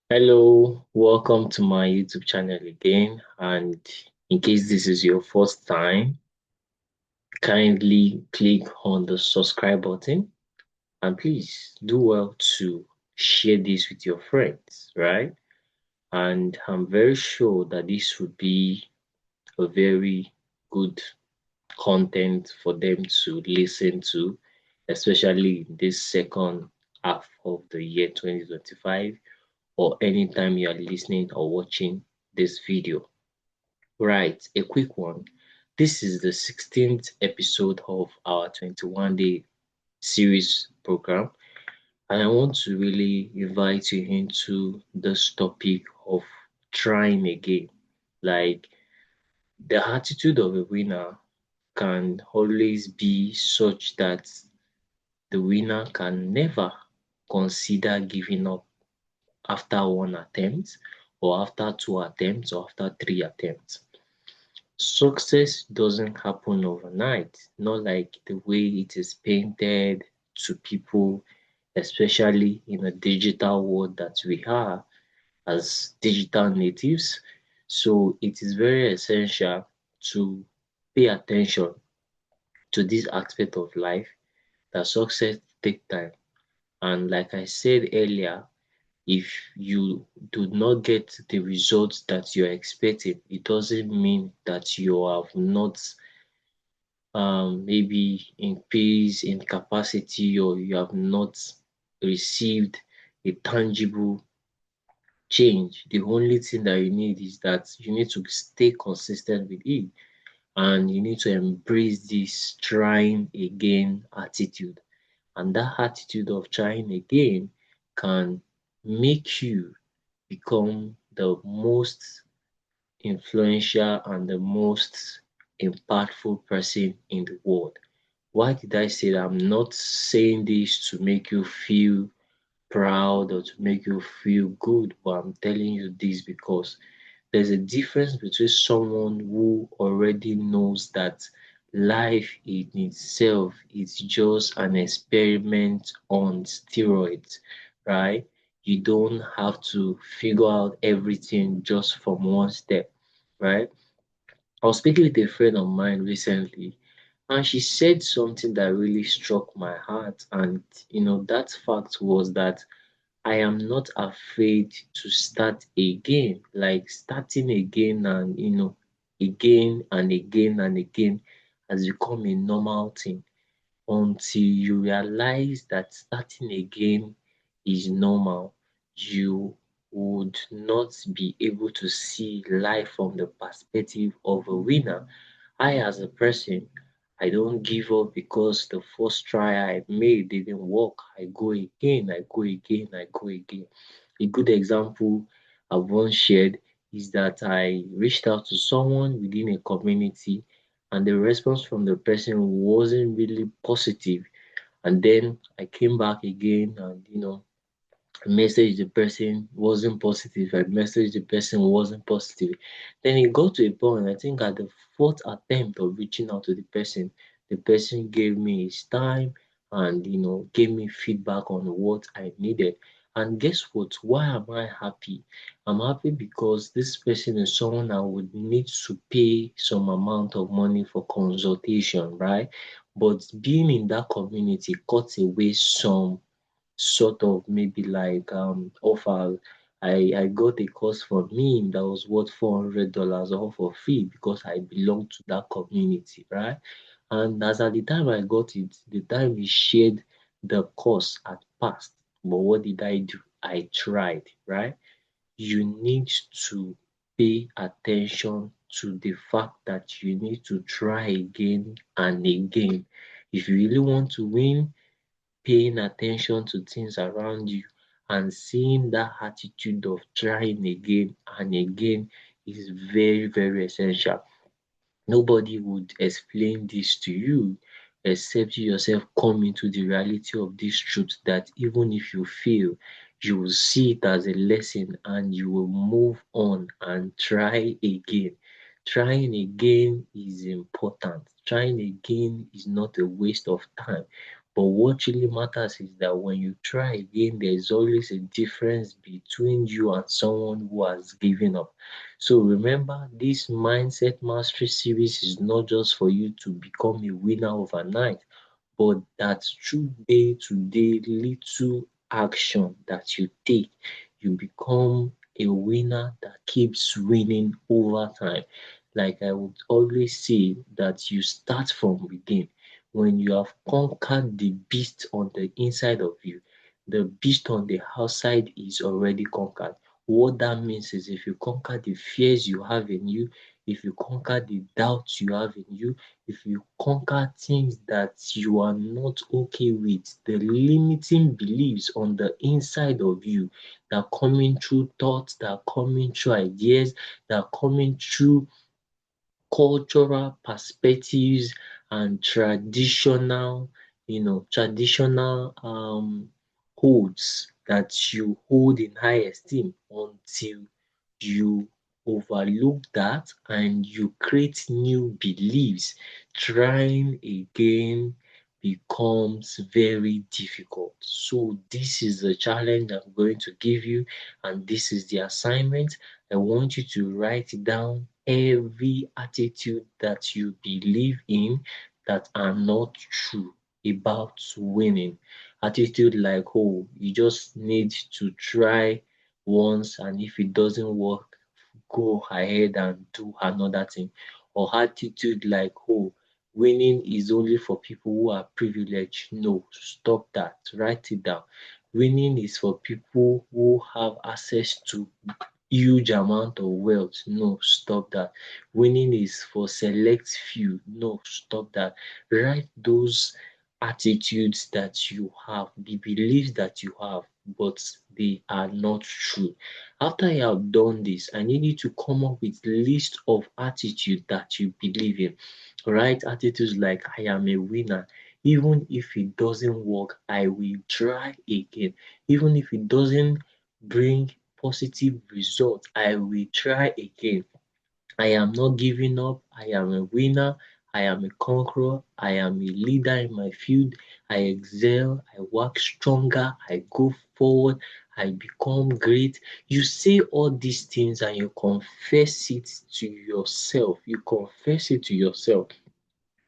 Hello, welcome to my YouTube channel again. And in case this is your first time, kindly click on the subscribe button and please do well to share this with your friends, right? And I'm very sure that this would be a very good content for them to listen to, especially in this second half of the year 2025 or anytime you are listening or watching this video. Right, a quick one. This is the 16th episode of our 21-day series program, and I want to really invite you into this topic of trying again. Like, the attitude of a winner can always be such that the winner can never consider giving up after one attempt, or after two attempts, or after three attempts. Success doesn't happen overnight, not like the way it is painted to people, especially in a digital world that we are as digital natives. So it is very essential to pay attention to this aspect of life that success takes time. And like I said earlier, if you do not get the results that you're expecting, it doesn't mean that you have not maybe increased in capacity, or you have not received a tangible change. The only thing that you need is that you need to stay consistent with it, and you need to embrace this trying again attitude. And that attitude of trying again can make you become the most influential and the most impactful person in the world. Why did I say that? I'm not saying this to make you feel proud or to make you feel good, but I'm telling you this because there's a difference between someone who already knows that life in itself is just an experiment on steroids, right? You don't have to figure out everything just from one step, right? I was speaking with a friend of mine recently, and she said something that really struck my heart. And that fact was that I am not afraid to start again. Like, starting again and again and again and again has become a normal thing until you realize that starting again is normal. You would not be able to see life from the perspective of a winner. I, as a person, I don't give up because the first try I made didn't work. I go again, I go again, I go again. A good example I once shared is that I reached out to someone within a community, and the response from the person wasn't really positive. And then I came back again and messaged the person, wasn't positive. I messaged the person, wasn't positive. Then it got to a point, I think at the fourth attempt of reaching out to the person gave me his time and gave me feedback on what I needed. And guess what? Why am I happy? I'm happy because this person is someone I would need to pay some amount of money for consultation, right? But being in that community cuts away some sort of maybe like offer. I got a course from him that was worth $400 off of fee because I belong to that community, right? And as at the time I got it, the time he shared the course had passed. But what did I do? I tried, right? You need to pay attention to the fact that you need to try again and again. If you really want to win, paying attention to things around you and seeing that attitude of trying again and again is very, very essential. Nobody would explain this to you except you yourself come into the reality of this truth that even if you fail, you will see it as a lesson and you will move on and try again. Trying again is important. Trying again is not a waste of time, But what really matters is that when you try again, there's always a difference between you and someone who has given up. So remember, this Mindset Mastery series is not just for you to become a winner overnight, but that through day-to-day little action that you take, you become a winner that keeps winning over time. Like I would always say, that you start from within. When you have conquered the beast on the inside of you, the beast on the outside is already conquered. What that means is, if you conquer the fears you have in you, if you conquer the doubts you have in you, if you conquer things that you are not okay with, the limiting beliefs on the inside of you that are coming through thoughts, that are coming through ideas, that are coming through cultural perspectives and traditional holds that you hold in high esteem, until you overlook that and you create new beliefs, trying again becomes very difficult. So this is the challenge I'm going to give you, and this is the assignment. I want you to write down every attitude that you believe in that are not true about winning. Attitude like, oh, you just need to try once, and if it doesn't work, go ahead and do another thing. Or attitude like, oh, winning is only for people who are privileged. No, stop that. Write it down. Winning is for people who have access to huge amount of wealth. No, stop that. Winning is for select few. No, stop that. Write those attitudes that you have, the beliefs that you have, but they are not true. After you have done this, I need you to come up with list of attitude that you believe in. Write attitudes like, I am a winner. Even if it doesn't work, I will try again. Even if it doesn't bring positive result, I will try again. I am not giving up. I am a winner. I am a conqueror. I am a leader in my field. I excel. I work stronger. I go forward. I become great. You say all these things and you confess it to yourself. You confess it to yourself.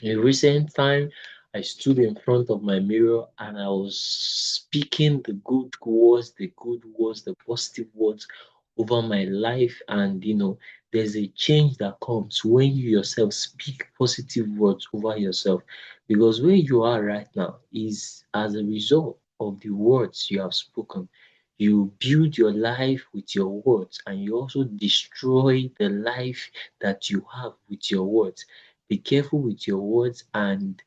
In recent time, I stood in front of my mirror and I was speaking the good words, the positive words over my life. And there's a change that comes when you yourself speak positive words over yourself. Because where you are right now is as a result of the words you have spoken. You build your life with your words, and you also destroy the life that you have with your words. Be careful with your words and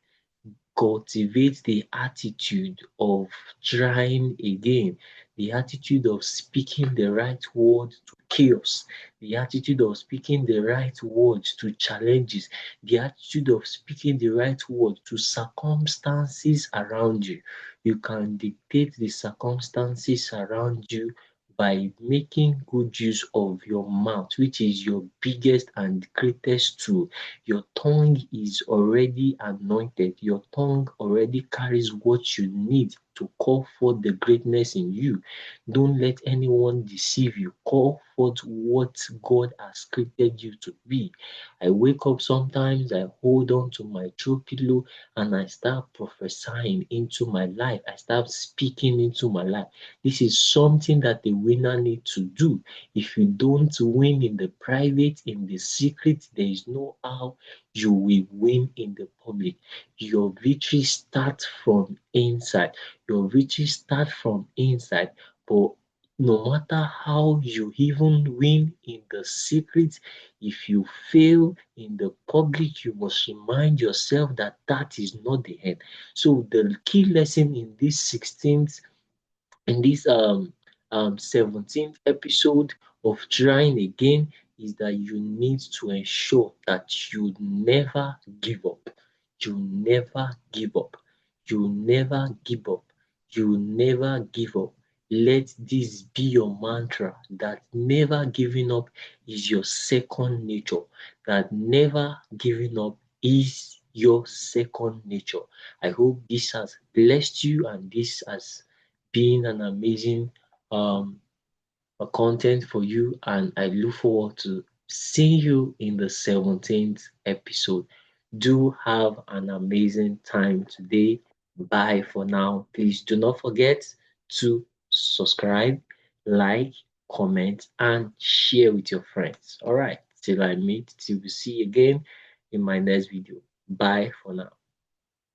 cultivate the attitude of trying again, the attitude of speaking the right word to chaos, the attitude of speaking the right word to challenges, the attitude of speaking the right word to circumstances around you. You can dictate the circumstances around you by making good use of your mouth, which is your biggest and greatest tool. Your tongue is already anointed. Your tongue already carries what you need to call forth the greatness in you. Don't let anyone deceive you. Call forth what God has created you to be. I wake up sometimes, I hold on to my throw pillow and I start prophesying into my life. I start speaking into my life. This is something that the winner needs to do. If you don't win in the private, in the secret, there is no how you will win in the public. Your victory starts from inside. Your victory starts from inside. But no matter how you even win in the secret, if you fail in the public, you must remind yourself that that is not the end. So the key lesson in this 17th episode of Trying Again is that you need to ensure that you never give up. You never give up. You never give up. You never give up. Let this be your mantra, that never giving up is your second nature, that never giving up is your second nature. I hope this has blessed you and this has been an amazing content for you, and I look forward to seeing you in the 17th episode. Do have an amazing time today. Bye for now. Please do not forget to subscribe, like, comment, and share with your friends. All right, till we see again in my next video. Bye for now.